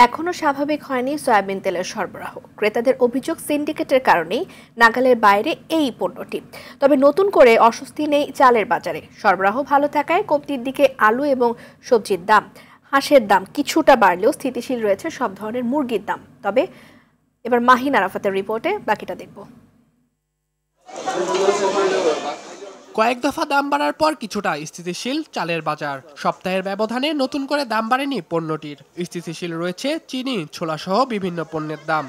এখনো স্বাভাবিক হয়নি সয়াবিন তেলের সরবরাহ। ক্রেতাদের অভিযোগ সিন্ডিকেটের কারণেই নাগালের বাইরে এই পণ্যটি। তবে নতুন করে অস্বস্তি নেই চালের বাজারে। সরবরাহ ভালো থাকায় কমতির দিকে আলু এবং সবজির দাম। হাঁসের দাম কিছুটা বাড়লেও স্থিতিশীল রয়েছে সব ধরনের মুরগির দাম। তবে এবার মাহিন আরাফাতের রিপোর্টে বাকিটা দেখব। কয়েক দফা দাম বাড়ার পর কিছুটা স্থিতিশীল চালের বাজার। সপ্তাহের ব্যবধানে নতুন করে দাম বাড়েনি পণ্যটির। স্থিতিশীল রয়েছে চিনি, ছোলা সহ বিভিন্ন পণ্যের দাম।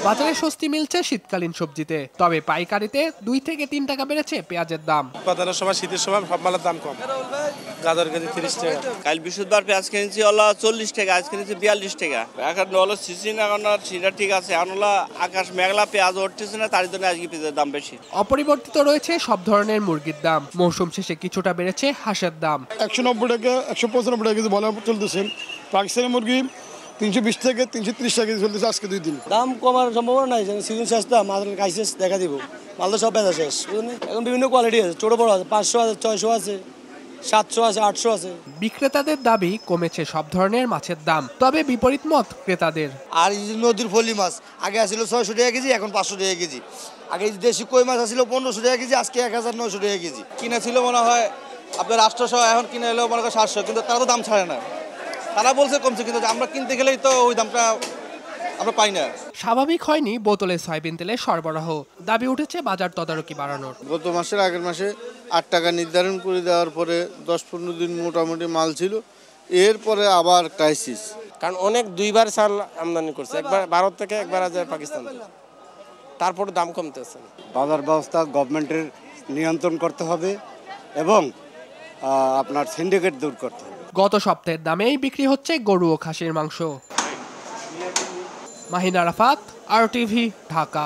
বাজারে স্বস্তি মিলছে শীতকালীন সবজিতে, তবে পাইকারিতে 2 থেকে 3 টাকা বেড়েছে পেঁয়াজের দাম। বাজারের সময় শীতের সময় সব মালের দাম কম। গাজর কেজি 30 টাকা। কাল বৃহস্পতিবার পেঁয়াজ কিনেছি হলো 40 টাকা, আজ কিনেছি 42 টাকা। এখন হলো সিজন, এখন সিজনটা ঠিক আছে, এখন হলো আকাশ মেঘলা, পেঁয়াজ উঠতেছে না, তার জন্য আজকে পেঁয়াজের দাম বেশি। অপরিবর্তিত রয়েছে সব ধরনের মুরগির দাম। মৌসুম শেষে কিছুটা বেড়েছে হাঁসের দাম। 190 টাকা 195 টাকা কেজি বলা চলতেছে। পাকিস্তানি মুরগি 320 থেকে 330 টাকা কেজি চলতেছে আজকে 2 দিন। দাম কমার সম্ভাবনা নাই, সিজন শেষ তো মালের ক্রাইসিস দেখা দিব। মাল তো সব বেচা শেষ। এখন বিভিন্ন কোয়ালিটি আছে, ছোট বড় আছে, 500 আছে, 600 আছে, 700 আছে, 800 আছে। বিক্রেতাদের দাবি কমেছে সব ধরনের মাছের দাম, তবে বিপরীত মত ক্রেতাদের। আর নদীর ফলি মাছ আগে আসছিল 600 টাকা কেজি, এখন 500 টাকা কেজি। আগে দেশি কই মাছ আসছিল 1500 টাকা কেজি, আজকে 1900 টাকা কেজি। কিনা ছিল মনে হয় আপনার 800, এখন কিনে এলেও মনে হয় 700, কিন্তু তারা তো দাম ছাড়ে না। তারা বলছে কমছে, কিন্তু আমরা কিনতে গেলেই তো ওই দামটা আমরা পাই না। স্বাভাবিক হয়নি বোতলে সয়াবিন তেলের সরবরাহ। দাবি উঠেছে বাজার তদারকি বাড়ানোর। গত মাসের আগের মাসে 8 টাকা নির্ধারণ করে দেওয়ার পরে 10-15 দিন মোটামুটি মাল ছিল, এরপরে আবার ক্রাইসিস। কারণ অনেক 2বার চাল আমদানি করছে, একবার ভারত থেকে, একবার আছে পাকিস্তান থেকে, তারপর দাম কমতেছে। বাজার ব্যবস্থা গভর্নমেন্টের নিয়ন্ত্রণ করতে হবে এবং আপনার সিন্ডিকেট দূর করতে হবে। গত সপ্তাহের দামেই বিক্রি হচ্ছে গরু ও খাসির মাংস। মাহিন আরাফাত, RTV, ঢাকা।